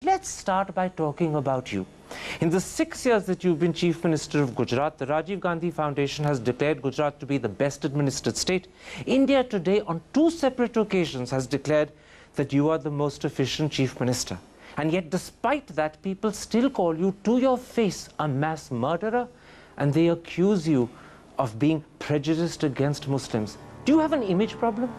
Let's start by talking about you. In the 6 years that you've been Chief Minister of Gujarat, the Rajiv Gandhi Foundation has declared Gujarat to be the best administered state. India today, on 2 separate occasions, has declared that you are the most efficient Chief Minister. And yet, despite that, people still call you to your face a mass murderer, and they accuse you of being prejudiced against Muslims. Do you have an image problem?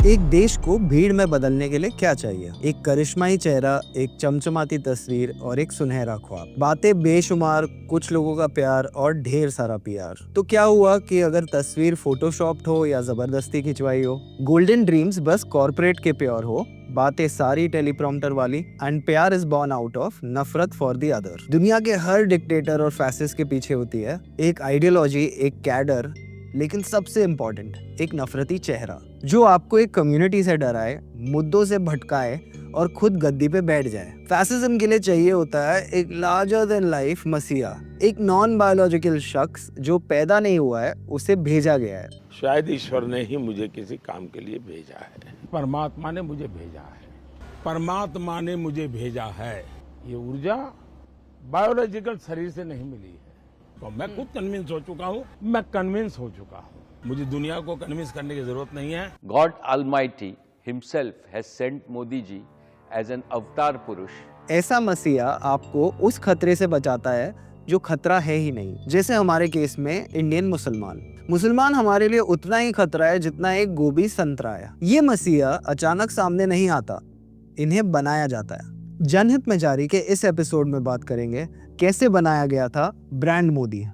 एक देश को भीड़ में बदलने के लिए क्या चाहिए? एक करिश्माई चेहरा, एक चमचमाती तस्वीर और एक सुनहरा ख्वाब। बातें बेशुमार, कुछ लोगों का प्यार और ढेर सारा पीआर। तो क्या हुआ कि अगर तस्वीर फोटोशॉप्ड हो या जबरदस्ती खिंचवाई हो, गोल्डन ड्रीम्स बस कॉर्पोरेट के प्योर हो, बातें सारी टेलीप्रॉम्प्टर वाली, एंड प्यार इज बॉर्न आउट ऑफ नफरत फॉर द अदर। दुनिया के हर डिक्टेटर और फैसिस्ट के पीछे होती है एक आइडियोलॉजी, एक कैडर, लेकिन सबसे इम्पोर्टेंट एक नफरती चेहरा जो आपको एक कम्युनिटी से डराए, मुद्दों से भटकाए और खुद गद्दी पे बैठ जाए। फैसिज्म के लिए चाहिए होता है एक लार्जर देन लाइफ मसीहा, एक नॉन बायोलॉजिकल शख्स जो पैदा नहीं हुआ है, उसे भेजा गया है। शायद ईश्वर ने ही मुझे किसी काम के लिए भेजा है। परमात्मा ने मुझे भेजा है। परमात्मा ने मुझे भेजा है। ये ऊर्जा बायोलॉजिकल शरीर से नहीं मिली है। तो मैं खुद कन्विंस हो चुका हूँ। मैं कन्विंस हो चुका हूँ। मुझे दुनिया को कन्विंस करने की जरूरत नहीं है। God Almighty Himself has sent Modi ji as an avatar पुरुष। ऐसा मसीहा आपको उस खतरे से बचाता है जो खतरा है ही नहीं। जैसे हमारे केस में इंडियन मुसलमान हमारे लिए उतना ही खतरा है जितना एक गोभी संतरा है। ये मसीहा अचानक सामने नहीं आता, इन्हें बनाया जाता है। जनहित में जारी के इस एपिसोड में बात करेंगे कैसे बनाया गया था ब्रांड मोदी। –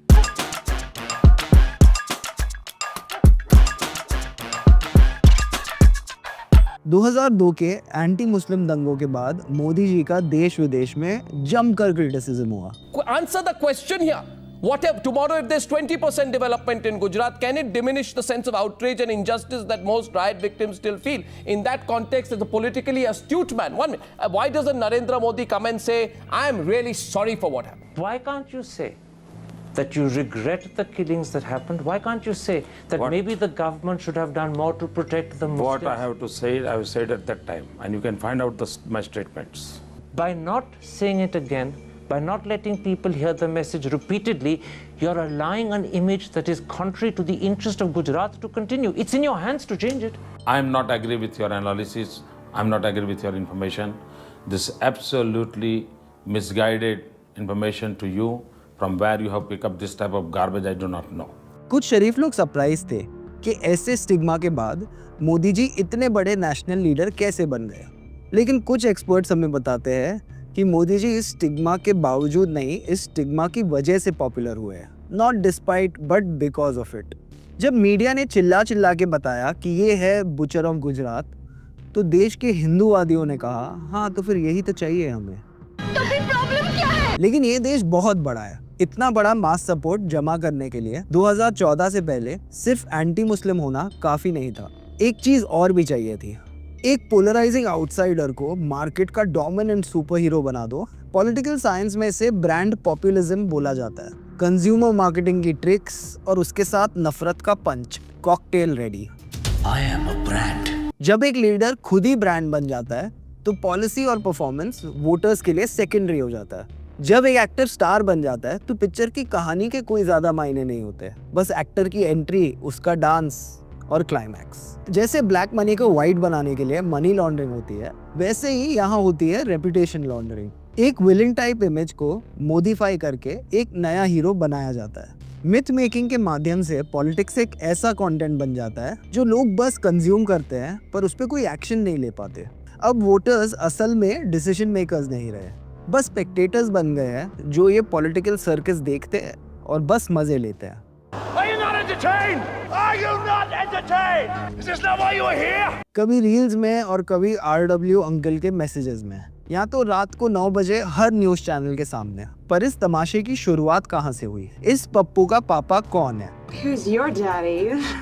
2002 के एंटी मुस्लिम दंगों के बाद मोदी जी का देश विदेश में जमकर क्रिटिसिज्म हुआ। Answer the question here. What if tomorrow if there's 20% development in Gujarat, can it diminish the sense of outrage and injustice that most riot victims still feel? In that context, as a politically astute man, why doesn't Narendra Modi come and say, I am really sorry for what happened? Why can't you say that you regret the killings that happened? Why can't you say that maybe the government should have done more to protect the Muslims? What I have to say, I have said at that time, and you can find out my statements. By not saying it again, by not letting people hear the message repeatedly, you're allowing an image that is contrary to the interest of Gujarat to continue. It's in your hands to change it. I am not agree with your analysis. I'm not agree with your information. This absolutely misguided information to you. From where you have picked up this type of garbage, I do not know. कुछ शरीफ लोग surprise थे कि ऐसे stigma के बाद मोदी जी इतने बड़े national leader कैसे बन गए। लेकिन कुछ एक्सपर्ट्स हमें बताते हैं कि मोदी जी इस स्टिग्मा के बावजूद नहीं, इस स्टिग्मा की वजह से पॉपुलर हुए हैं। Not despite but because of it. जब मीडिया ने चिल्ला के बताया कि ये है बुचर ऑफ गुजरात, तो देश के हिंदूवादियों ने कहा हाँ तो फिर यही तो चाहिए हमें। तो फिर प्रॉब्लम क्या है? लेकिन ये देश बहुत बड़ा है। इतना बड़ा मास सपोर्ट जमा करने के लिए 2014 से पहले सिर्फ एंटी मुस्लिम होना काफी नहीं था। एक चीज और भी चाहिए थी। एक पोलराइजिंग आउटसाइडर को मार्केट का डोमिनेंट सुपर हीरो बना दो। पॉलिटिकल साइंस में इसे ब्रांड पॉपुलिज्म बोला जाता है। कंज्यूमर मार्केटिंग की ट्रिक्स और उसके साथ नफरत का punch, cocktail ready. I am a brand. जब एक लीडर खुद ही ब्रांड बन जाता है तो पॉलिसी और परफॉर्मेंस वोटर्स के लिए सेकेंडरी हो जाता है। जब एक एक्टर स्टार बन जाता है तो पिक्चर की कहानी के कोई ज्यादा मायने नहीं होते, बस एक्टर की एंट्री, उसका डांस और क्लाइमैक्स। जैसे ब्लैक मनी को व्हाइट बनाने के लिए मनी लॉन्ड्रिंग होती है, वैसे ही यहाँ होती है रेपुटेशन लॉन्ड्रिंग। एक विलन टाइप इमेज को मॉडिफाई करके एक नया हीरो बनाया जाता है। मिथ मेकिंग के माध्यम से पॉलिटिक्स एक ऐसा कंटेंट बन जाता है जो लोग बस कंज्यूम करते हैं पर उस पर कोई एक्शन नहीं ले पाते। अब वोटर्स असल में डिसीजन मेकर्स नहीं रहे, बस स्पेक्टेटर्स बन गए हैं जो ये पॉलिटिकल सर्कस देखते हैं और बस मजे लेते हैं। कभी रील्स में और कभी RW अंकल के मैसेजेस में, या तो रात को 9 बजे हर न्यूज चैनल के सामने। पर इस तमाशे की शुरुआत कहाँ से हुई? इस पप्पू का पापा कौन है? Who's your daddy?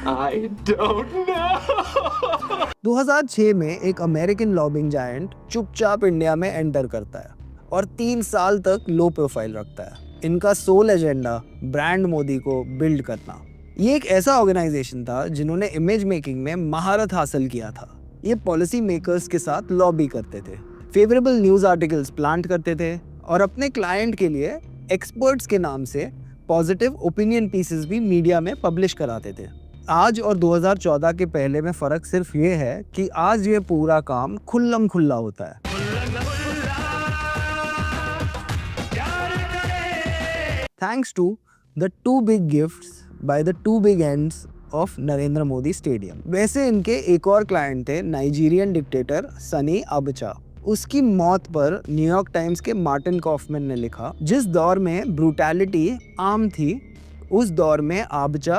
I don't know. 2006 में एक अमेरिकन लॉबिंग जायंट चुपचाप इंडिया में एंटर करता है और 3 साल तक लो प्रोफाइल रखता है। इनका सोल एजेंडा ब्रांड मोदी को बिल्ड करना। ये एक ऐसा ऑर्गेनाइजेशन था जिन्होंने इमेज मेकिंग में महारत हासिल किया था। ये पॉलिसी मेकर्स के साथ लॉबी करते थे, फेवरेबल न्यूज आर्टिकल्स प्लांट करते थे और अपने क्लाइंट के लिए एक्सपर्ट्स के नाम से पॉजिटिव ओपिनियन पीसेस भी मीडिया में पब्लिश कराते थे। आज और 2014 के पहले में फर्क सिर्फ ये है कि आज ये पूरा काम खुल्लम खुल्ला होता है। Thanks to the two big gifts by the two big ends of Narendra Modi stadium. वैसे इनके एक और क्लाइंट थे नाइजीरियन डिक्टेटर सनी अबचा। उसकी मौत पर न्यूयॉर्क टाइम्स के मार्टिन कॉफमैन ने लिखा, जिस दौर में ब्रूटैलिटी आम थी उस दौर में आबचा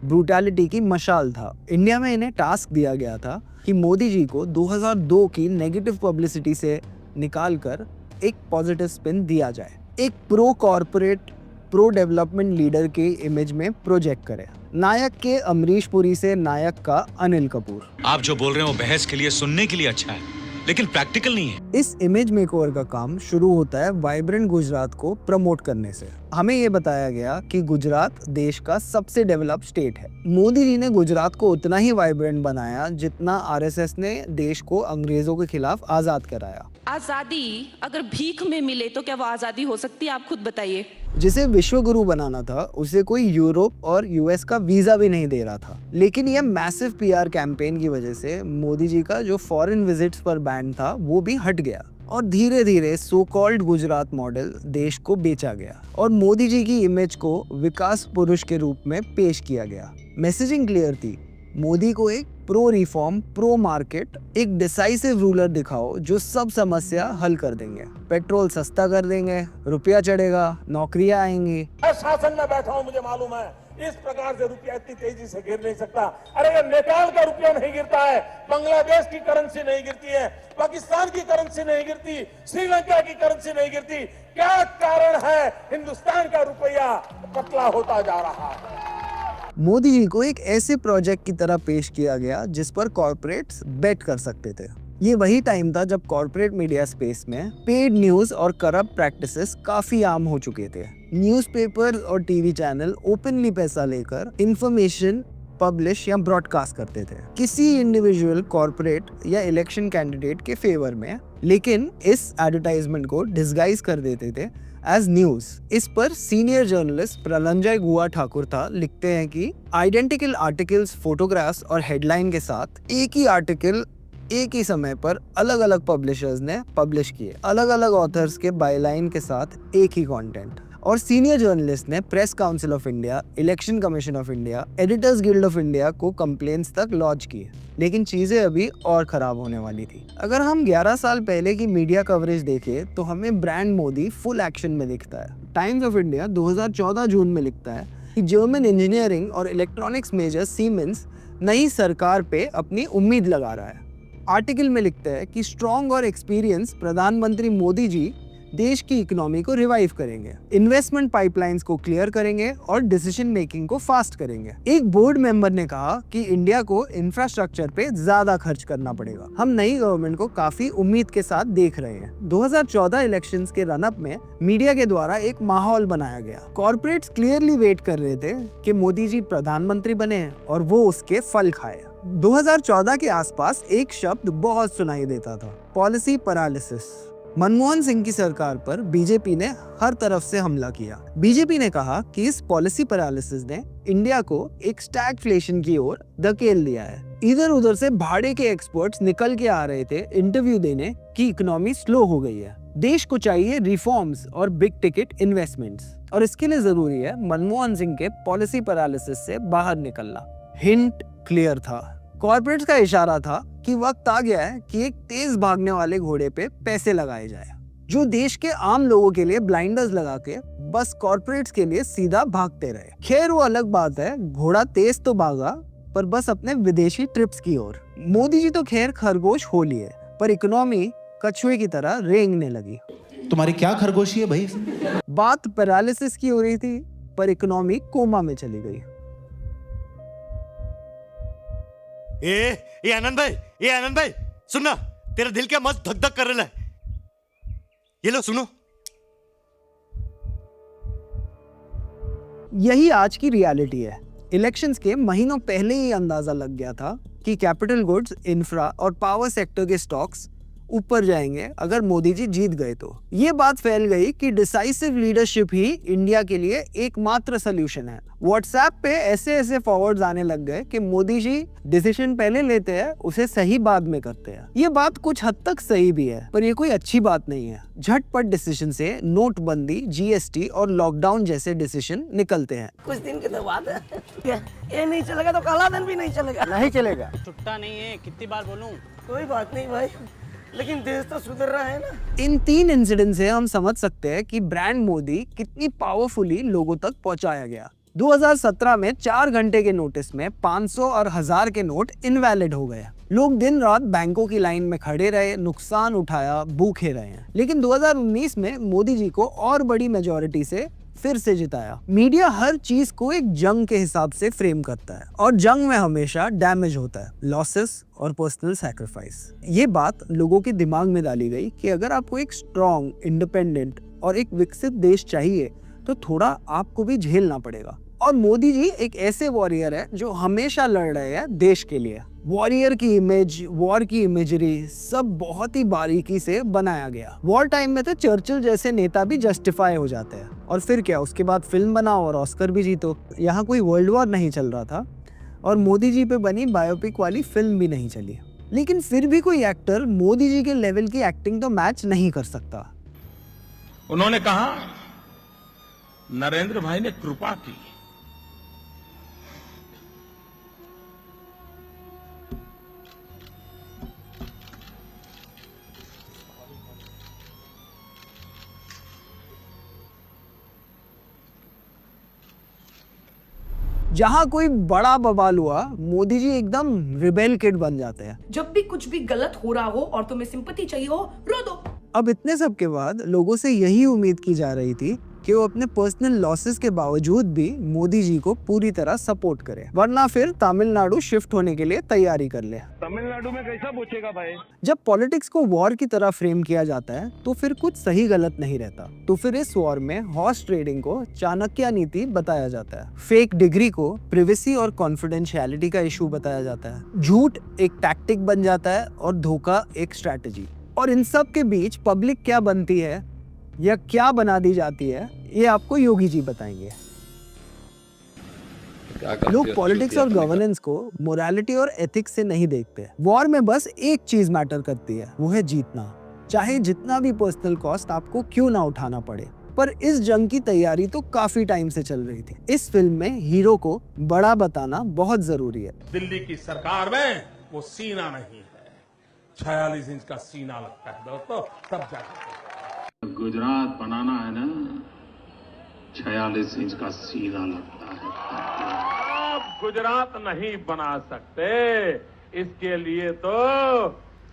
ब्रूटैलिटी की मशाल था। इंडिया में इन्हें टास्क दिया गया था कि मोदी जी को 2002 की नेगेटिव पब्लिसिटी से निकालकर एक पॉजिटिव स्पिन दिया जाए, एक pro corporate pro development leader के इमेज में प्रोजेक्ट करे। नायक के अमरीश पुरी से नायक का अनिल कपूर। आप जो बोल रहे हो बहस के लिए सुनने के लिए अच्छा है लेकिन प्रैक्टिकल नहीं है। इस इमेज मेकओवर का काम शुरू होता है वाइब्रेंट गुजरात को प्रमोट करने से। हमें ये बताया गया कि गुजरात देश का सबसे डेवलप स्टेट है। मोदी जी ने गुजरात को उतना ही वाइब्रेंट बनाया जितना आरएसएस ने देश को अंग्रेजों के खिलाफ आजाद कराया। आजादी अगर भीख में मिले तो क्या वो आजादी हो सकती है? आप खुद बताइए। जिसे विश्व गुरु बनाना था उसे कोई यूरोप और यूएस का वीजा भी नहीं दे रहा था। लेकिन यह मैसिव पीआर कैंपेन की वजह से मोदी जी का जो फॉरेन विजिट्स पर बैन था वो भी हट गया और धीरे धीरे सो कॉल्ड गुजरात मॉडल देश को बेचा गया और मोदी जी की इमेज को विकास पुरुष के रूप में पेश किया गया। मैसेजिंग क्लियर थी, मोदी को एक प्रो रिफॉर्म प्रो मार्केट एक डिसाइसिव रूलर दिखाओ जो सब समस्या हल कर देंगे। पेट्रोल सस्ता कर देंगे, रुपया चढ़ेगा, नौकरियां आएंगी। शासन में बैठा हूं, मुझे मालूम है इस प्रकार से रुपया इतनी तेजी से गिर नहीं सकता। अरे ये नेपाल का रुपया नहीं गिरता है, बांग्लादेश की करेंसी नहीं गिरती है, पाकिस्तान की करेंसी नहीं गिरती, श्रीलंका की करेंसी नहीं गिरती। क्या कारण है? हिंदुस्तान का रुपया पतला होता जा रहा है। मोदी जी को एक ऐसे प्रोजेक्ट की तरह पेश किया गया जिस पर कॉर्पोरेट्स बेट कर सकते थे। ये वही टाइम था जब कॉर्पोरेट मीडिया स्पेस में पेड न्यूज और करप्ट प्रैक्टिसेस काफी आम हो चुके थे। न्यूज़पेपर और टीवी चैनल ओपनली पैसा लेकर इंफॉर्मेशन पब्लिश या ब्रॉडकास्ट करते थे किसी इंडिविजुअल कॉर्पोरेट या इलेक्शन कैंडिडेट के फेवर में, लेकिन इस एडवर्टाइजमेंट को डिस्गाइज कर देते थे एज न्यूज। इस पर senior journalist Paranjoy Guha Thakurta लिखते हैं कि आइडेंटिकल आर्टिकल्स, फोटोग्राफ्स और हेडलाइन के साथ एक ही आर्टिकल एक ही समय पर अलग अलग पब्लिशर्स ने पब्लिश किए, अलग अलग ऑथर्स के बायलाइन के साथ एक ही कंटेंट। और सीनियर जर्नलिस्ट ने press council of India, election commission of India, editors guild of India को कंप्लेंट्स तक लॉन्च किए। लेकिन चीजें अभी और खराब होने वाली थी। अगर हम 11 साल पहले की मीडिया कवरेज देखें तो हमें ब्रांड मोदी फुल एक्शन में दिखता है। टाइम्स ऑफ इंडिया 2014 जून में लिखता है कि जर्मन इंजीनियरिंग और इलेक्ट्रॉनिक्स मेजर सीमेंस नई सरकार पे अपनी उम्मीद लगा रहा है। आर्टिकल में लिखता है कि स्ट्रॉन्ग और एक्सपीरियंस प्रधानमंत्री मोदी जी देश की इकोनॉमी को रिवाइव करेंगे, इन्वेस्टमेंट पाइपलाइंस को क्लियर करेंगे और डिसीजन मेकिंग को फास्ट करेंगे। एक बोर्ड मेंबर ने कहा कि इंडिया को इंफ्रास्ट्रक्चर पे ज्यादा खर्च करना पड़ेगा। हम नई गवर्नमेंट को काफी उम्मीद के साथ देख रहे हैं। 2014 इलेक्शंस के रनअप में मीडिया के द्वारा एक माहौल बनाया गया। कॉर्पोरेट्स क्लियरली वेट कर रहे थे कि मोदी जी प्रधानमंत्री बने और वो उसके फल खाए। 2014 के आसपास एक शब्द बहुत सुनाई देता था, पॉलिसी पैरालिसिस। मनमोहन सिंह की सरकार पर बीजेपी ने हर तरफ से हमला किया। बीजेपी ने कहा कि इस पॉलिसी पैरालिसिस ने इंडिया को एक स्टैगफ्लेशन की ओर धकेल दिया है। इधर उधर से भाड़े के एक्सपर्ट्स निकल के आ रहे थे इंटरव्यू देने कि इकोनॉमी स्लो हो गई है, देश को चाहिए रिफॉर्म्स और बिग टिकट इन्वेस्टमेंट्स, और इसके लिए जरूरी है मनमोहन सिंह के पॉलिसी पैरालिसिस से बाहर निकलना। हिंट क्लियर था, कॉर्पोरेट्स का इशारा था कि वक्त आ गया है कि एक तेज भागने वाले घोड़े पे पैसे लगाए जाए, जो देश के आम लोगों के लिए ब्लाइंडर्स लगा के बस कॉर्पोरेट्स के लिए सीधा भागते रहे। खैर वो अलग बात है, घोड़ा तेज तो भागा पर बस अपने विदेशी ट्रिप्स की ओर। मोदी जी तो खैर खरगोश हो लिए, पर इकोनॉमी कछुए की तरह रेंगने लगी। तुम्हारी क्या खरगोशी है भाई? बात पैरालिसिस की हो रही थी पर इकोनॉमी कोमा में चली गई। ये आनंद भाई सुनना, तेरा दिल क्या मस्त धक धक कर रहा है। ये लो सुनो। यही आज की रियलिटी है। इलेक्शंस के महीनों पहले ही अंदाजा लग गया था कि कैपिटल गुड्स, इंफ्रा और पावर सेक्टर के स्टॉक्स ऊपर जाएंगे अगर मोदी जी जीत गए तो। ये बात फैल गई कि डिसाइसिव लीडरशिप ही इंडिया के लिए एकमात्र सोल्यूशन है। व्हाट्सएप पे ऐसे फॉरवर्ड्स आने लग गए कि मोदी जी डिसीजन पहले लेते हैं, उसे सही बाद में करते हैं। ये बात कुछ हद तक सही भी है, पर ये कोई अच्छी बात नहीं है। झटपट डिसीजन से नोटबंदी, जीएसटी और लॉकडाउन जैसे डिसीजन निकलते हैं। कुछ दिन के तो बाद ये नहीं चलेगा तो काला दिन भी नहीं चलेगा। नहीं चलेगा, छुट्टा नहीं है, कितनी बार बोलूं? कोई बात नहीं भाई, लेकिन देश तो सुधर रहा है ना। इन 3 इंसिडेंट से हम समझ सकते हैं कि ब्रांड मोदी कितनी पावरफुली लोगों तक पहुंचाया गया। 2017 में 4 घंटे के नोटिस में 500 और 1000 के नोट इनवैलिड हो गए। लोग दिन रात बैंकों की लाइन में खड़े रहे, नुकसान उठाया, भूखे रहे हैं। लेकिन 2019 में मोदी जी को और बड़ी मेजॉरिटी से फिर से जिताया। मीडिया हर चीज को एक जंग के हिसाब से फ्रेम करता है और जंग में हमेशा डैमेज होता है, लॉसेस और पर्सनल सैक्रिफाइस। ये बात लोगों के दिमाग में डाली गई कि अगर आपको एक स्ट्रॉन्ग, इंडिपेंडेंट और एक विकसित देश चाहिए तो थोड़ा आपको भी झेलना पड़ेगा। और मोदी जी एक ऐसे वॉरियर है जो हमेशा लड़ रहे हैं देश के लिए। वॉरियर की इमेज, वॉर की इमेजरी सब बहुत ही बारीकी से बनाया गया। वॉर टाइम में तो चर्चिल जैसे नेता भी जस्टिफाई हो जाते हैं, और फिर क्या, उसके बाद फिल्म बनाओ और ऑस्कर भी जीतो। यहाँ कोई वर्ल्ड वॉर नहीं चल रहा था और मोदी जी पे बनी बायोपिक वाली फिल्म भी नहीं चली। लेकिन फिर भी कोई एक्टर मोदी जी के लेवल की एक्टिंग तो मैच नहीं कर सकता। उन्होंने कहा नरेंद्र भाई ने कृपा की। जहाँ कोई बड़ा बवाल हुआ, मोदी जी एकदम रिबेल किड बन जाते हैं। जब भी कुछ भी गलत हो रहा हो और तुम्हें सिंपैथी चाहिए हो, रो दो। अब इतने सब के बाद लोगों से यही उम्मीद की जा रही थी कि वो अपने पर्सनल लॉसेस के बावजूद भी मोदी जी को पूरी तरह सपोर्ट करे, वरना फिर तमिलनाडु शिफ्ट होने के लिए तैयारी कर ले। तमिलनाडु में कैसा पूछेगा भाई? जब पॉलिटिक्स को वॉर की तरह फ्रेम किया जाता है तो फिर कुछ सही गलत नहीं रहता। तो फिर इस वॉर में हॉर्स ट्रेडिंग को चाणक्य नीति बताया जाता है, फेक डिग्री को प्रिवेसी और कॉन्फिडेंशियलिटी का इशू बताया जाता है, झूठ एक टैक्टिक बन जाता है और धोखा एक स्ट्रैटेजी। और इन सब के बीच पब्लिक क्या बनती है या क्या बना दी जाती है, ये आपको योगी जी बताएंगे। लोग पॉलिटिक्स और गवर्नेंस को मोरालिटी और एथिक्स से नहीं देखते। वॉर में बस एक चीज मैटर करती है, वो है जीतना, चाहे जितना भी पर्सनल कॉस्ट आपको क्यों ना उठाना पड़े। पर इस जंग की तैयारी तो काफी टाइम से चल रही थी। इस फिल्म में हीरो को बड़ा बताना बहुत जरूरी है। दिल्ली की सरकार में वो सीना नहीं है, 46 इंच का सीना लगता है दोस्तों, तब जाकर गुजरात बनाना है ना, 46 इंच का सीना लगता है। आप गुजरात नहीं बना सकते, इसके लिए तो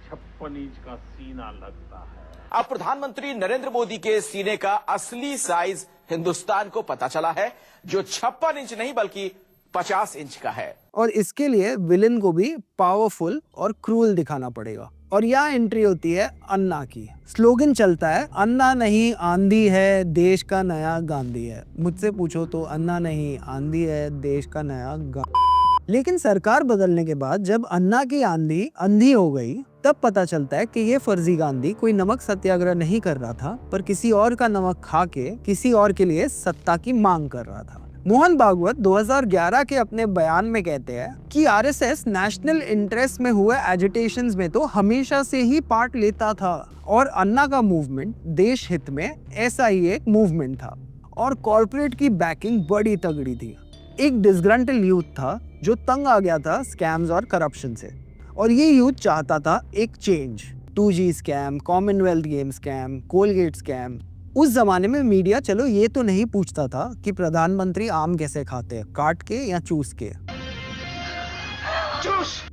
56 इंच का सीना लगता है। अब प्रधानमंत्री नरेंद्र मोदी के सीने का असली साइज हिंदुस्तान को पता चला है, जो 56 इंच नहीं बल्कि 50 इंच का है। और इसके लिए विलेन को भी पावरफुल और क्रूअल दिखाना पड़ेगा। और यहाँ एंट्री होती है अन्ना की। स्लोगन चलता है, अन्ना नहीं आंधी है, देश का नया गांधी है। मुझसे पूछो तो अन्ना नहीं आंधी है, देश का नया गांधी। लेकिन सरकार बदलने के बाद जब अन्ना की आंधी अंधी हो गई, तब पता चलता है कि ये फर्जी गांधी कोई नमक सत्याग्रह नहीं कर रहा था, पर किसी और का नमक खा के किसी और के लिए सत्ता की मांग कर रहा था। मोहन भागवत 2011 के अपने बयान में कहते हैं कि आरएसएस नेशनल इंटरेस्ट में हुए एजिटेशंस में तो हमेशा से ही पार्ट लेता था, और अन्ना का मूवमेंट देश हित में ऐसा ही एक मूवमेंट था, और कॉर्पोरेट की बैकिंग बड़ी तगड़ी थी। एक डिसग्रंटल यूथ था जो तंग आ गया था स्कैम्स और करप्शन से, और ये यूथ चाहता था एक change. 2G scam, Commonwealth game scam, Colgate scam. उस जमाने में मीडिया चलो ये तो नहीं पूछता था कि प्रधानमंत्री आम कैसे खाते हैं, काट के या चूस के।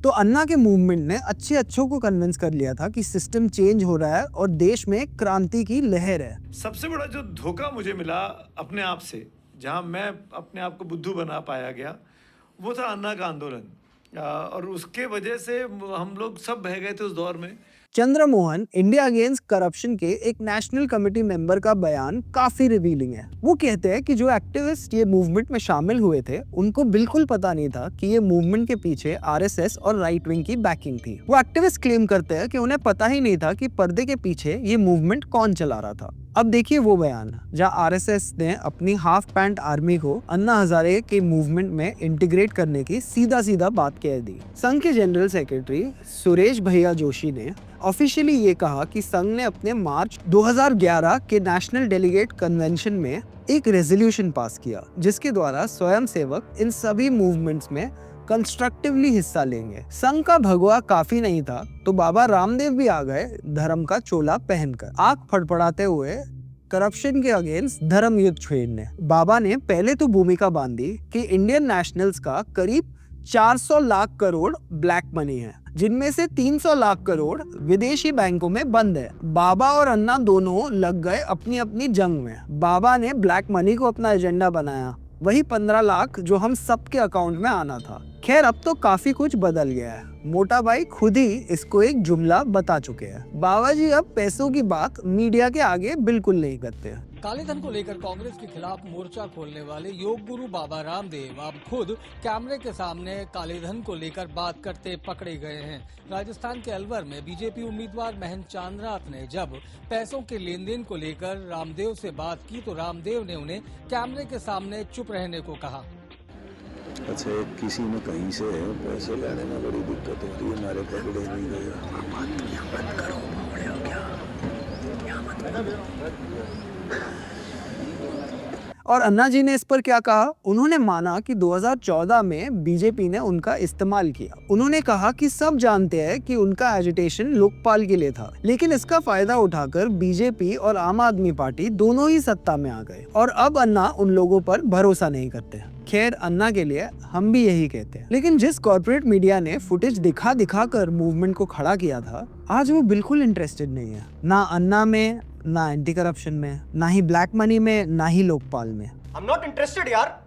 तो अन्ना के मूवमेंट ने अच्छों को कन्विंस कर लिया था कि सिस्टम चेंज हो रहा है और देश में क्रांति की लहर है। सबसे बड़ा जो धोखा मुझे मिला अपने आप से, जहां मैं अपने आप को बुद्धू बना पाया गया, वो था अन्ना का आंदोलन। और उसके वजह से हम लोग सब बह गए थे उस दौर में। चंद्रमोहन इंडिया अगेंस्ट करप्शन के एक नेशनल कमेटी मेंबर का बयान काफी रिवीलिंग है। वो कहते हैं कि जो एक्टिविस्ट ये मूवमेंट में शामिल हुए थे उनको बिल्कुल पता नहीं था कि ये मूवमेंट के पीछे आरएसएस और राइट विंग की बैकिंग थी। वो एक्टिविस्ट क्लेम करते हैं कि उन्हें पता ही नहीं था कि पर्दे के पीछे ये मूवमेंट कौन चला रहा था। अब देखिए वो बयान जहां आरएसएस ने अपनी हाफ पैंट आर्मी को अन्ना हजारे के मूवमेंट में इंटीग्रेट करने की सीधा बात कह दी। संघ के जनरल सेक्रेटरी सुरेश भैया जोशी ने ऑफिशियली ये कहा कि संघ ने अपने मार्च 2011 के नेशनल डेलीगेट कन्वेंशन में एक रेजोल्यूशन पास किया जिसके द्वारा स्वयंसेवक इन सभी मूवमेंट्स में कंस्ट्रक्टिवली हिस्सा लेंगे। संघ का भगवा काफी नहीं था तो बाबा रामदेव भी आ गए धर्म का चोला पहनकर, आग फड़फड़ाते हुए करप्शन के अगेंस्ट धर्म युद्ध छेड़ने। बाबा ने पहले तो भूमिका बांधी कि इंडियन नेशनल्स का करीब 400 लाख करोड़ ब्लैक मनी है, जिनमें से 300 लाख करोड़ विदेशी बैंकों में बंद है। बाबा और अन्ना दोनों लग गए अपनी अपनी जंग में। बाबा ने ब्लैक मनी को अपना एजेंडा बनाया, वही 15 लाख जो हम सबके अकाउंट में आना था। खैर अब तो काफी कुछ बदल गया है, मोटा भाई खुद ही इसको एक जुमला बता चुके हैं। बाबा जी अब पैसों की बात मीडिया के आगे बिल्कुल नहीं करते हैं। काले धन को लेकर कांग्रेस के खिलाफ मोर्चा खोलने वाले योग गुरु बाबा रामदेव अब खुद कैमरे के सामने काले धन को लेकर बात करते पकड़े गए हैं। राजस्थान के अलवर में बीजेपी उम्मीदवार महंत चांद्रात ने जब पैसों के लेन देन को लेकर रामदेव से बात की तो रामदेव ने उन्हें कैमरे के सामने चुप रहने को कहा। अच्छा, किसी ने कहीं से पैसे लाने में बड़ी दिक्कत होती है, हमारे पकड़े नहीं गए। मत करो, और अन्ना जी ने इस पर क्या कहा? उन्होंने माना कि 2014 में बीजेपी ने उनका इस्तेमाल किया। उन्होंने कहा कि सब जानते हैं कि उनका एजिटेशन लोकपाल के लिए था, लेकिन इसका फायदा उठाकर बीजेपी और आम आदमी पार्टी दोनों ही सत्ता में आ गए और अब अन्ना उन लोगों पर भरोसा नहीं करते। खैर अन्ना के लिए हम भी यही कहते हैं, लेकिन जिस कॉर्पोरेट मीडिया ने फुटेज दिखा कर मूवमेंट को खड़ा किया था, आज वो बिल्कुल इंटरेस्टेड नहीं है, ना अन्ना में, ना एंटी करप्शन में, ना ही ब्लैक मनी में, ना ही लोकपाल में। I'm not interested यार,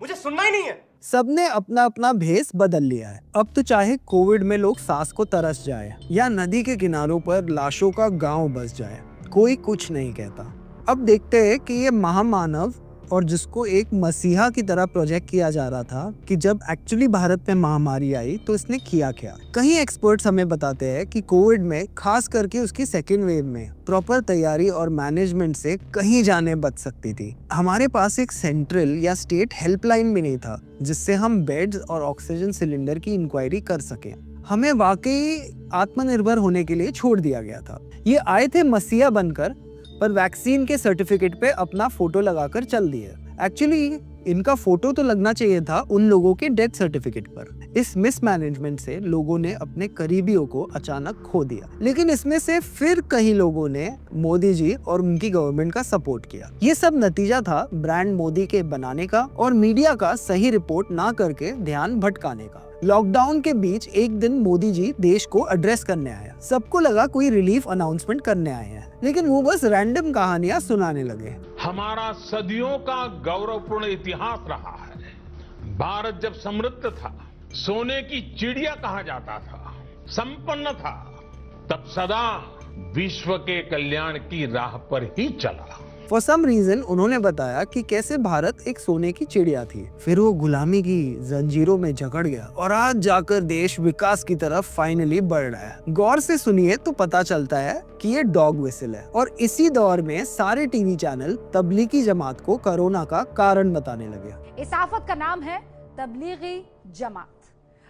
मुझे सुनना ही नहीं है। सबने अपना अपना भेस बदल लिया है। अब तो चाहे कोविड में लोग सांस को तरस जाए या नदी के किनारों पर लाशों का गांव बस जाए, कोई कुछ नहीं कहता। अब देखते हैं कि ये महामानव और जिसको एक मसीहा की तरह प्रोजेक्ट किया जा रहा था कि जब एक्चुअली भारत में महामारी आई तो इसने किया क्या। कई एक्सपर्ट्स हमें बताते हैं कि कोविड में खास करके उसकी सेकेंड वेव में प्रॉपर तैयारी और मैनेजमेंट से कहीं जाने बच सकती थी। हमारे पास एक सेंट्रल या स्टेट हेल्पलाइन भी नहीं था जिससे हम बेड्स और ऑक्सीजन सिलेंडर की इंक्वायरी कर सकें। हमें वाकई आत्मनिर्भर होने के लिए छोड़ दिया गया था। ये आए थे मसीहा बनकर, पर वैक्सीन के सर्टिफिकेट पे अपना फोटो लगाकर चल दिए। एक्चुअली इनका फोटो तो लगना चाहिए था उन लोगों के डेथ सर्टिफिकेट पर। इस मिसमैनेजमेंट से लोगों ने अपने करीबियों को अचानक खो दिया, लेकिन इसमें से फिर कई लोगों ने मोदी जी और उनकी गवर्नमेंट का सपोर्ट किया। ये सब नतीजा था ब्रांड मोदी के बनाने का और मीडिया का सही रिपोर्ट ना करके ध्यान भटकाने का। लॉकडाउन के बीच एक दिन मोदी जी देश को एड्रेस करने आया। सबको लगा कोई रिलीफ अनाउंसमेंट करने आए हैं, लेकिन वो बस रैंडम कहानियां सुनाने लगे। हमारा सदियों का गौरवपूर्ण इतिहास रहा है। भारत जब समृद्ध था, सोने की चिड़िया कहा जाता था, संपन्न था, तब सदा विश्व के कल्याण की राह पर ही चला। फॉर सम रीजन उन्होंने बताया कि कैसे भारत एक सोने की चिड़िया थी, फिर वो गुलामी की जंजीरों में जकड़ गया और आज जाकर देश विकास की तरफ फाइनली बढ़ रहा है। गौर से सुनिए तो पता चलता है कि ये डॉग विसल है। और इसी दौर में सारे टीवी चैनल तबलीगी जमात को कोरोना का कारण बताने लगे। इस आफत का नाम है तबलीगी जमात।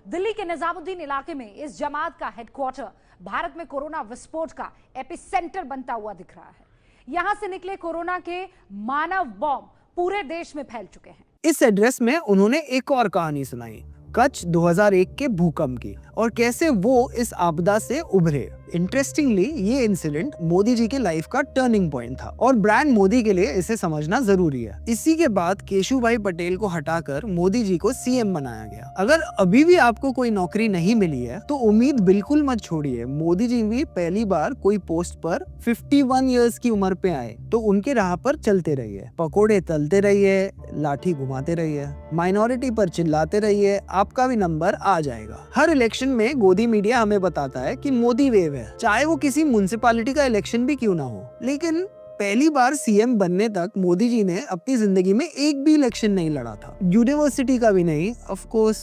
दिल्ली के निजामुद्दीन इलाके में इस जमात का हेडक्वार्टर भारत में कोरोना विस्फोट का एपिसेंटर बनता हुआ दिख रहा है। यहां से निकले कोरोना के मानव बॉम्ब पूरे देश में फैल चुके हैं। इस एड्रेस में उन्होंने एक और कहानी सुनाई, कच्छ 2001 के भूकंप की और कैसे वो इस आपदा से उभरे। इंटरेस्टिंगली ये इंसिडेंट मोदी जी के लाइफ का टर्निंग पॉइंट था और ब्रांड मोदी के लिए इसे समझना जरूरी है। इसी के बाद केशुभाई पटेल को हटाकर मोदी जी को सीएम बनाया गया। अगर अभी भी आपको कोई नौकरी नहीं मिली है तो उम्मीद बिल्कुल मत छोड़िए। मोदी जी भी पहली बार कोई पोस्ट पर 51 इयर्स की उम्र पे आए तो उनके राह पर चलते रहिए, पकोड़े तलते रहिए, लाठी घुमाते रहिए, माइनॉरिटी पर चिल्लाते रहिए, आपका भी नंबर आ जाएगा। हर इलेक्शन में गोदी मीडिया हमें बताता है कि मोदी वेव हुए हैं, चाहे वो किसी म्युनिसिपैलिटी का इलेक्शन भी क्यों ना हो। लेकिन पहली बार सीएम बनने तक मोदी जी ने अपनी जिंदगी में एक भी इलेक्शन नहीं लड़ा था, यूनिवर्सिटी का भी नहीं, of course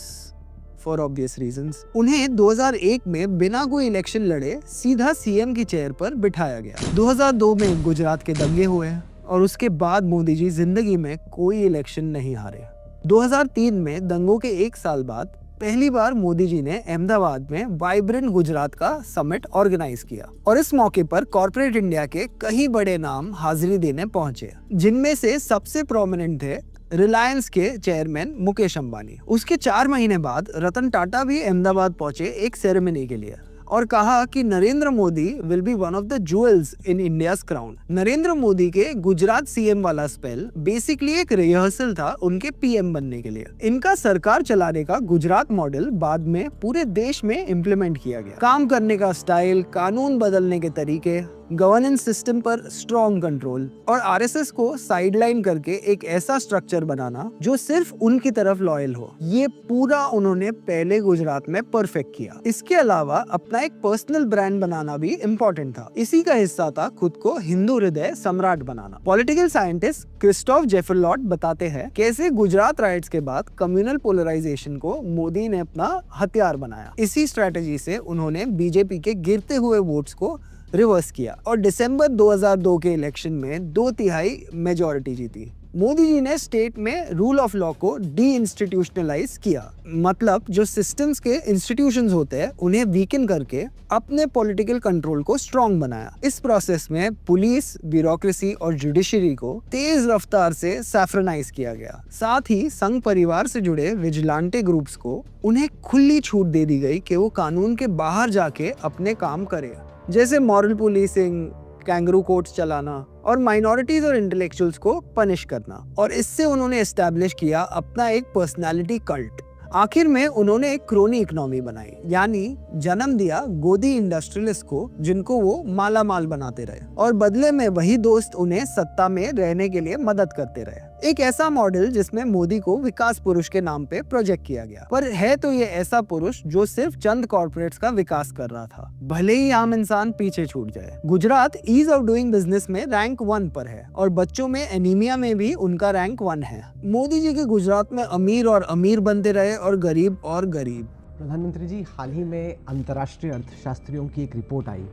for obvious reasons. उन्हें 2001 में बिना कोई इलेक्शन लड़े सीधा सीएम की चेयर पर बिठाया गया। 2002 में गुजरात के दंगे हुए और उसके बाद मोदी जी जिंदगी में कोई इलेक्शन नहीं हारे। 2003 में दंगों के एक साल बाद पहली बार मोदी जी ने अहमदाबाद में वाइब्रेंट गुजरात का समिट ऑर्गेनाइज किया और इस मौके पर कॉर्पोरेट इंडिया के कई बड़े नाम हाजिरी देने पहुंचे, जिनमें से सबसे प्रोमिनेंट थे रिलायंस के चेयरमैन मुकेश अंबानी। उसके 4 महीने बाद रतन टाटा भी अहमदाबाद पहुंचे एक सेरेमनी के लिए और कहा कि Narendra Modi will be one of the jewels in India's crown. Narendra Modi के गुजरात सीएम वाला स्पेल बेसिकली एक रिहर्सल था उनके पीएम बनने के लिए। इनका सरकार चलाने का गुजरात मॉडल बाद में पूरे देश में इम्प्लीमेंट किया गया। काम करने का स्टाइल, कानून बदलने के तरीके, गवर्नेंस सिस्टम पर स्ट्रॉन्ग कंट्रोल और आरएसएस को साइडलाइन करके एक ऐसा स्ट्रक्चर बनाना जो सिर्फ उनकी तरफ लॉयल हो, ये पूरा उन्होंने पहले गुजरात में परफेक्ट किया। इसके अलावा अपना एक पर्सनल ब्रांड बनाना भी इम्पोर्टेंट था। इसी का हिस्सा था खुद को हिंदू हृदय सम्राट बनाना। पॉलिटिकल साइंटिस्ट क्रिस्टोफ जेफरलॉट बताते हैं कैसे गुजरात राइट्स के बाद कम्युनल पोलराइजेशन को मोदी ने अपना हथियार बनाया। इसी स्ट्रेटेजी से उन्होंने बीजेपी के गिरते हुए वोट्स को रिवर्स किया और दिसंबर 2002 के इलेक्शन में 2/3 मेजॉरिटी जीती। मोदी जी ने स्टेट में रूल ऑफ लॉ को डी इंस्टीट्यूशनलाइज किया, मतलब जो सिस्टम्स के इंस्टीट्यूशंस होते हैं उन्हें वीकन करके अपने पॉलिटिकल कंट्रोल को स्ट्रॉन्ग बनाया। इस प्रोसेस में पुलिस, ब्यूरोक्रेसी और जुडिशरी को तेज रफ्तार से सैफ्रनाइज किया गया। साथ ही संघ परिवार से जुड़े विजिलेंटे ग्रुप्स को उन्हें खुली छूट दे दी गई कि वो कानून के बाहर जाके अपने काम करे, जैसे मॉरल पुलिसिंग, कैंगरू कोर्ट्स चलाना और माइनॉरिटीज और इंटेलेक्चुअल्स को पनिश करना। और इससे उन्होंने एस्टैब्लिश किया अपना एक पर्सनालिटी कल्ट। आखिर में उन्होंने एक क्रोनी इकोनॉमी बनाई, यानी जन्म दिया गोदी इंडस्ट्रियलिस्ट को जिनको वो माला माल बनाते रहे और बदले में वही दोस्त उन्हें सत्ता में रहने के लिए मदद करते रहे। एक ऐसा मॉडल जिसमें मोदी को विकास पुरुष के नाम पे प्रोजेक्ट किया गया, पर है तो ये ऐसा पुरुष जो सिर्फ चंद कॉर्पोरेट्स का विकास कर रहा था, भले ही आम इंसान पीछे छूट जाए। Gujarat ease of doing business में रैंक 1 पर है और बच्चों में एनीमिया में भी उनका रैंक 1 है। मोदी जी के गुजरात में अमीर और अमीर बनते रहे और गरीब और गरीब। प्रधानमंत्री जी, हाल ही में अंतर्राष्ट्रीय अर्थशास्त्रियों की एक रिपोर्ट आई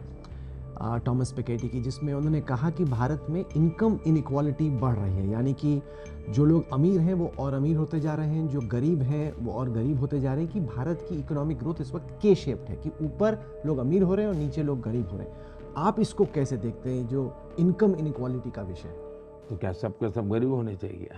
टॉमस पिकेटी की, जिसमें उन्होंने कहा कि भारत में इनकम इनइक्वालिटी बढ़ रही है, यानी कि जो लोग अमीर हैं वो और अमीर होते जा रहे हैं, जो गरीब हैं वो और गरीब होते जा रहे हैं, कि भारत की इकोनॉमिक ग्रोथ इस वक्त के शेप्ड है कि ऊपर लोग अमीर हो रहे हैं और नीचे लोग गरीब हो रहे हैं। आप इसको कैसे देखते हैं, जो इनकम इनइक्वालिटी का विषय? तो क्या सबके सब गरीब होने चाहिए?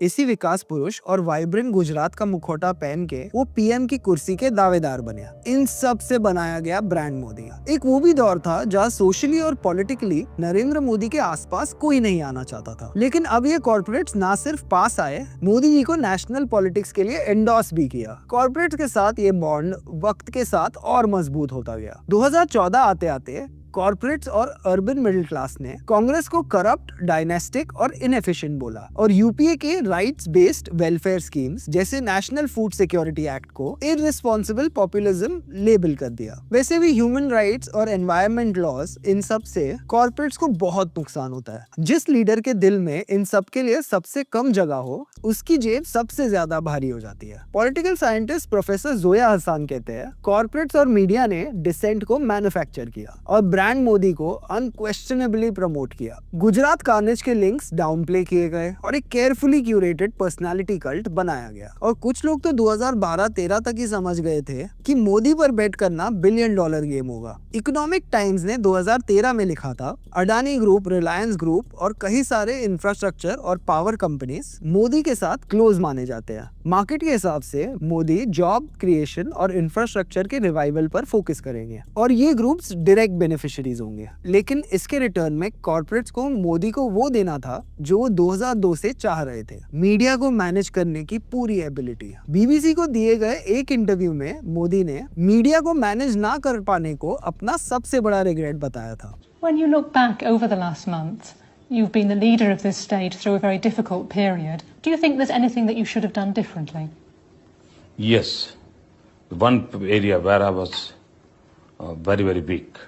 इसी विकास पुरुष और वाइब्रेंट गुजरात का मुखौटा पहन के वो पीएम की कुर्सी के दावेदार बने। इन सब से बनाया गया ब्रांड मोदी। एक वो भी दौर था जहाँ सोशली और पॉलिटिकली नरेंद्र मोदी के आसपास कोई नहीं आना चाहता था, लेकिन अब ये कॉर्पोरेट्स ना सिर्फ पास आए, मोदी जी को नेशनल पॉलिटिक्स के लिए एंडोर्स भी किया। कॉर्पोरेट्स के साथ ये बॉन्ड वक्त के साथ और मजबूत होता गया। 2014 आते आते कॉर्पोरेट्स और अर्बन मिडिल क्लास ने कांग्रेस को करप्ट, डायनेस्टिक और इनएफिशिएंट बोला और यूपीए के राइट्स बेस्ड वेलफेयर स्कीम्स जैसे नेशनल फूड सिक्योरिटी एक्ट को इररिस्पॉन्सिबल पॉपुलिज्म लेबल कर दिया। वैसे भी ह्यूमन राइट्स और एनवायरमेंट लॉज, इन सब से कॉर्पोरेट्स को बहुत नुकसान होता है। जिस लीडर के दिल में इन सब के लिए सबसे कम जगह हो, उसकी जेब सबसे ज्यादा भारी हो जाती है। Political scientist professor Zoya Hasan कहते हैं, कॉर्पोरेट्स और मीडिया ने डिसेंट को मैन्युफैक्चर किया और ब्रांड मोदी को अनक्वेश्चनेबली प्रमोट किया। गुजरात कार्नेज के लिंक्स डाउनप्ले किए गए और एक केयरफुली क्यूरेटेड पर्सनालिटी कल्ट बनाया गया। और कुछ लोग तो 2012-13 तक ही समझ गए थे कि मोदी पर बेट करना $1 बिलियन गेम होगा। इकोनॉमिक टाइम्स ने 2013 में लिखा था, अडानी ग्रुप, रिलायंस ग्रुप और कई सारे इंफ्रास्ट्रक्चर और पावर कंपनीज मोदी के साथ क्लोज माने जाते हैं। मार्केट के हिसाब से मोदी जॉब क्रिएशन और इंफ्रास्ट्रक्चर के रिवाइवल पर फोकस करेंगे और ये ग्रुप्स डायरेक्ट बेनिफिशियरीज होंगे। लेकिन इसके रिटर्न में कॉर्पोरेट्स को मोदी को वो देना था जो वो 2002 से चाह रहे थे, मीडिया को मैनेज करने की पूरी एबिलिटी। बीबीसी को दिए गए एक इंटरव्यू में मोदी ने मीडिया को मैनेज ना कर पाने को अपना सबसे बड़ा रिग्रेट बताया था। When you look back over the last month, you've been the leader of this state through a very difficult period. Do you think there's anything that you should have done differently? Yes. One area where I was very, very weak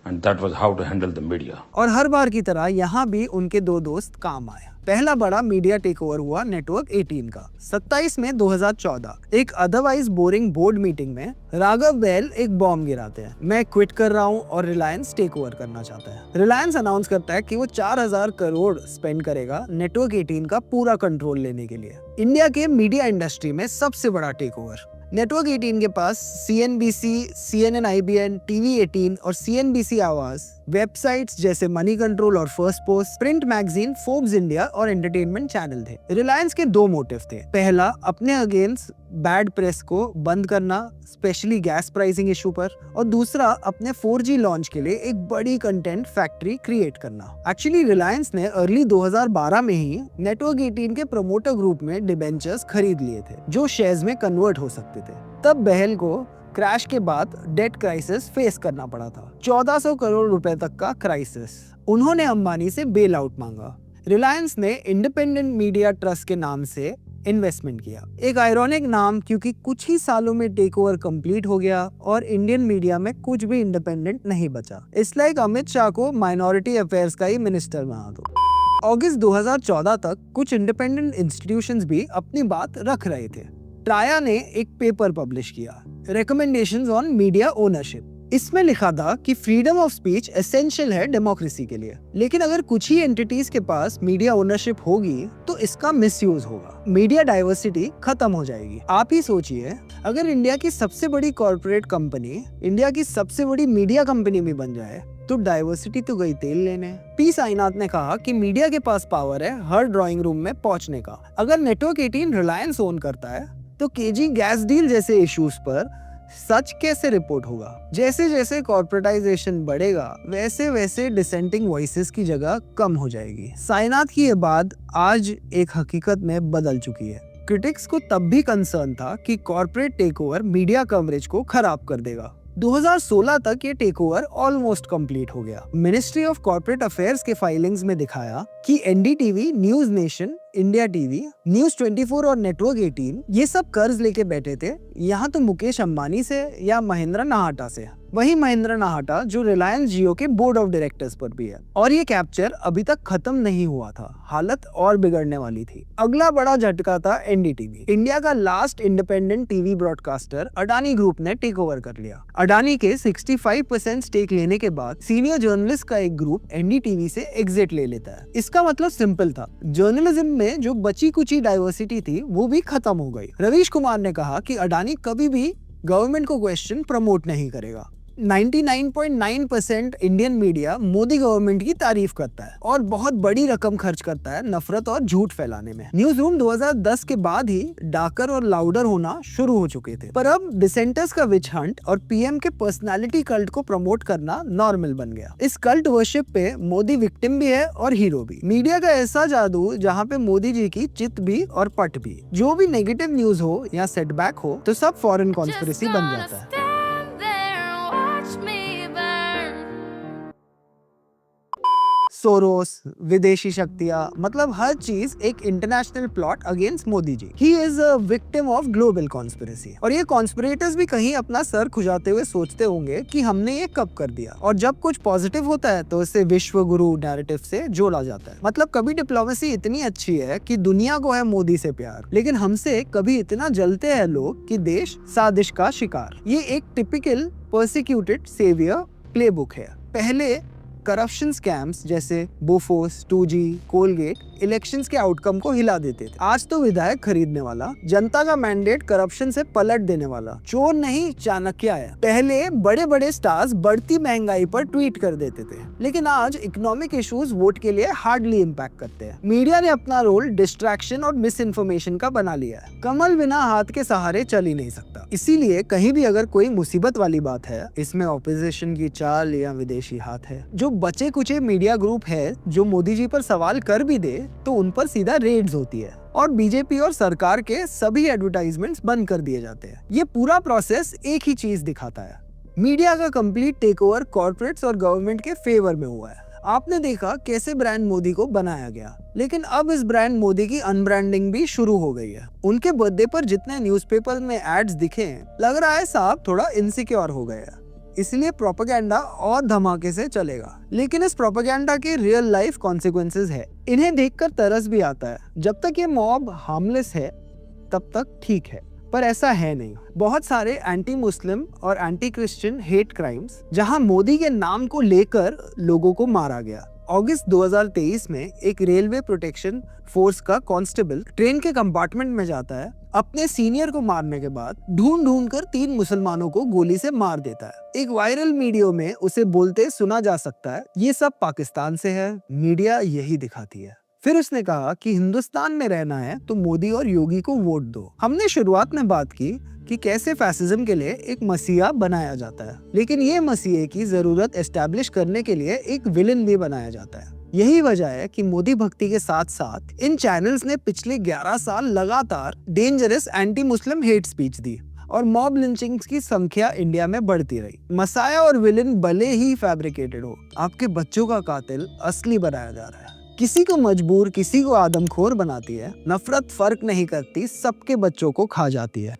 and that was how to handle the media. और हर बार की तरह यहाँ भी उनके दो दोस्त काम आया। पहला बड़ा मीडिया टेक ओवर हुआ नेटवर्क 18 का 27 मई 2014। एक अदरवाइज बोरिंग बोर्ड मीटिंग में राघव बहल एक बॉम्ब गिराते हैं, मैं क्विट कर रहा हूँ और रिलायंस टेक ओवर करना चाहता है। रिलायंस अनाउंस करता है कि वो 4000 करोड़ स्पेंड करेगा नेटवर्क 18 का पूरा कंट्रोल लेने के लिए। इंडिया के मीडिया इंडस्ट्री में सबसे बड़ा टेक ओवर। नेटवर्क 18 के पास CNBC, CNN IBN, TV18 और CNBC आवाज, वेबसाइट्स जैसे मनी कंट्रोल और first post, print magazine, Forbes India और एंटरटेनमेंट चैनल थे। रिलायंस के दो मोटिव थे। पहला, अपने अगेंस्ट बैड प्रेस को बंद करना, स्पेशली गैस प्राइसिंग इशू पर, और दूसरा अपने 4G लॉन्च के लिए एक बड़ी कंटेंट फैक्ट्री क्रिएट करना। एक्चुअली रिलायंस ने अर्ली 2012 में ही नेटवर्क 18 के प्रमोटर ग्रुप में डिबेंचर्स खरीद लिए थे जो शेयर्स में कन्वर्ट हो सकते थे। तब बहल को क्रैश के बाद डेट क्राइसिस फेस करना पड़ा था, 1400 करोड़ रुपए तक का क्राइसिस। उन्होंने अंबानी से बेल आउट मांगा। रिलायंस ने इंडिपेंडेंट मीडिया ट्रस्ट के नाम से इन्वेस्टमेंट किया। एक आयरॉनिक नाम, क्योंकि कुछ ही सालों में टेक ओवर कंप्लीट हो गया और इंडियन मीडिया में कुछ भी इंडिपेंडेंट नहीं बचा। इट्स लाइक अमित शाह को माइनॉरिटी अफेयर्स का ही मिनिस्टर बना दो। अगस्त 2014 तक कुछ इंडिपेंडेंट इंस्टीट्यूशंस भी अपनी बात रख रहे थे। ट्राया ने एक पेपर पब्लिश किया, रिकमेंडेशंस ऑन मीडिया ओनरशिप। इसमें लिखा था कि फ्रीडम ऑफ स्पीच एसेंशियल है डेमोक्रेसी के लिए, लेकिन अगर कुछ ही एंटिटीज के पास मीडिया ओनरशिप होगी तो इसका मिसयूज होगा, मीडिया डाइवर्सिटी खत्म हो जाएगी। आप ही सोचिए, अगर इंडिया की सबसे बड़ी कॉर्पोरेट कंपनी इंडिया की सबसे बड़ी मीडिया कंपनी भी बन जाए तो डाइवर्सिटी तो गई तेल लेने। पी साईनाथ ने कहा कि मीडिया के पास पावर है हर ड्राइंग रूम में पहुंचने का। अगर नेटवर्क 18 रिलायंस ओन करता है तो केजी गैस डील जैसे इश्यूज पर सच कैसे रिपोर्ट होगा? जैसे जैसे कॉर्पोरेटाइजेशन बढ़ेगा वैसे वैसे डिसेंटिंग वॉइसेस की जगह कम हो जाएगी। साईनाथ की ये बात आज एक हकीकत में बदल चुकी है। क्रिटिक्स को तब भी कंसर्न था कि कॉर्पोरेट टेकओवर मीडिया कवरेज को खराब कर देगा। 2016 तक ये टेकओवर ऑलमोस्ट कंप्लीट हो गया। मिनिस्ट्री ऑफ कॉर्पोरेट अफेयर्स के फाइलिंग्स में दिखाया कि NDTV, news nation, India TV, news 24 और नेटवर्क 18 ये सब कर्ज लेके बैठे थे, यहाँ तो मुकेश अंबानी से या महेंद्र नाहटा से। वही महेंद्र नाहटा जो रिलायंस जियो के बोर्ड ऑफ डायरेक्टर्स पर भी है। और ये कैप्चर अभी तक खत्म नहीं हुआ था, हालत और बिगड़ने वाली थी। अगला बड़ा झटका था NDTV। इंडिया का last independent TV broadcaster Adani group ने टेक ओवर कर लिया। अडानी के 65% स्टेक लेने के बाद सीनियर जर्नलिस्ट का एक ग्रुप NDTV से एग्जिट ले लेता है। इसका मतलब सिंपल था, जर्नलिज्म में जो बची कुची डाइवर्सिटी थी वो भी खत्म हो गई। रवीश कुमार ने कहा कि अडानी कभी भी गवर्नमेंट को क्वेश्चन प्रमोट नहीं करेगा। 99.9% इंडियन मीडिया मोदी गवर्नमेंट की तारीफ करता है और बहुत बड़ी रकम खर्च करता है नफरत और झूठ फैलाने में। न्यूज रूम 2010 के बाद ही डार्कर और लाउडर होना शुरू हो चुके थे, पर अब डिसेंटर्स का विच हंट और PM के पर्सनालिटी कल्ट को प्रमोट करना नॉर्मल बन गया। इस कल्ट वर्शिप पे मोदी विक्टिम भी है और हीरो भी। मीडिया का ऐसा जादू जहाँ पे मोदी जी की चित भी और पट भी। जो भी नेगेटिव न्यूज हो या सेटबैक हो तो सब फॉरेन कॉन्स्पिरेसी बन जाता है। सोरोस, विदेशी शक्तियां, मतलब हर चीज एक international plot against Modi ji. He is a victim of global conspiracy. और ये कॉन्स्पिरेटर्स भी कहीं अपना सर खुजाते हुए सोचते होंगे कि हमने ये कब कर दिया। और जब कुछ पॉजिटिव होता है तो इसे विश्व गुरु नैरेटिव से जोड़ा जाता है। मतलब कभी डिप्लोमेसी इतनी अच्छी है कि दुनिया को है मोदी से प्यार, लेकिन हमसे कभी इतना जलते हैं लोग कि देश साजिश का शिकार। ये एक टिपिकल परसिक्यूटेड सेवियर प्लेबुक है। पहले करप्शन स्कैम्स जैसे बोफोर्स, 2G, कोलगेट इलेक्शंस के आउटकम को हिला देते थे। आज तो विधायक खरीदने वाला, जनता का मैंडेट करप्शन से पलट देने वाला चोर नहीं चाणक्य है। पहले बड़े बड़े स्टार्स बढ़ती महंगाई पर ट्वीट कर देते थे, लेकिन आज इकोनॉमिक इश्यूज वोट के लिए हार्डली इम्पैक्ट करते हैं। मीडिया ने अपना रोल डिस्ट्रैक्शन और मिस इन्फॉर्मेशन का बना लिया है। कमल बिना हाथ के सहारे चल ही नहीं सकता। इसीलिए कहीं भी अगर कोई मुसीबत वाली बात है, इसमें ऑपोजिशन की चाल या विदेशी हाथ है। जो बचे कुचे मीडिया ग्रुप है जो मोदी जी पर सवाल कर भी दे तो उन पर सीधा रेड्स होती है और बीजेपी और सरकार के सभी एडवर्टाइजमेंट्स बंद कर दिए जाते हैं। ये पूरा प्रोसेस एक ही चीज दिखाता है, मीडिया का कंप्लीट टेकओवर कॉर्पोरेट्स और गवर्नमेंट के फेवर में हुआ है। आपने देखा कैसे ब्रांड मोदी को बनाया गया, लेकिन अब इस ब्रांड मोदी की अनब्रांडिंग भी शुरू हो गई है। उनके बर्थडे पर जितने न्यूज़पेपर में एड्स दिखे, लग रहा है साहब थोड़ा इनसिक्योर हो गए। इसलिए प्रोपेगेंडा और धमाके से चलेगा। लेकिन इस प्रोपेगेंडा के रियल लाइफ कॉन्सिक्वेंसेस है। इन्हें देखकर तरस भी आता है। जब तक ये मॉब हार्मलेस है तब तक ठीक है, पर ऐसा है नहीं। बहुत सारे एंटी मुस्लिम और एंटी क्रिश्चियन हेट क्राइम्स जहां मोदी के नाम को लेकर लोगों को मारा गया। अगस्त 2023 में एक रेलवे प्रोटेक्शन फोर्स का कांस्टेबल ट्रेन के कंपार्टमेंट में जाता है, अपने सीनियर को मारने के बाद ढूंढ कर 3 मुसलमानों को गोली से मार देता है। एक वायरल वीडियो में उसे बोलते सुना जा सकता है, ये सब पाकिस्तान से है, मीडिया यही दिखाती है। फिर उसने कहा कि हिंदुस्तान में रहना है तो मोदी और योगी को वोट दो। हमने शुरुआत में बात की कि कैसे फैसिज्म के लिए एक मसीहा बनाया जाता है, लेकिन ये मसीहे की जरूरत एस्टैब्लिश करने के लिए एक विलेन भी बनाया जाता है। यही वजह है कि मोदी भक्ति के साथ साथ इन चैनल्स ने पिछले 11 साल लगातार dangerous anti Muslim hate speech दी और मॉब लिंचिंग्स की संख्या इंडिया में बढ़ती रही। मसाया और विलेन भले ही फैब्रिकेटेड हो, आपके बच्चों का कातिल असली बनाया जा रहा है। किसी को मजबूर, किसी को आदमखोर बनाती है। नफरत फर्क नहीं करती, सबके बच्चों को खा जाती है।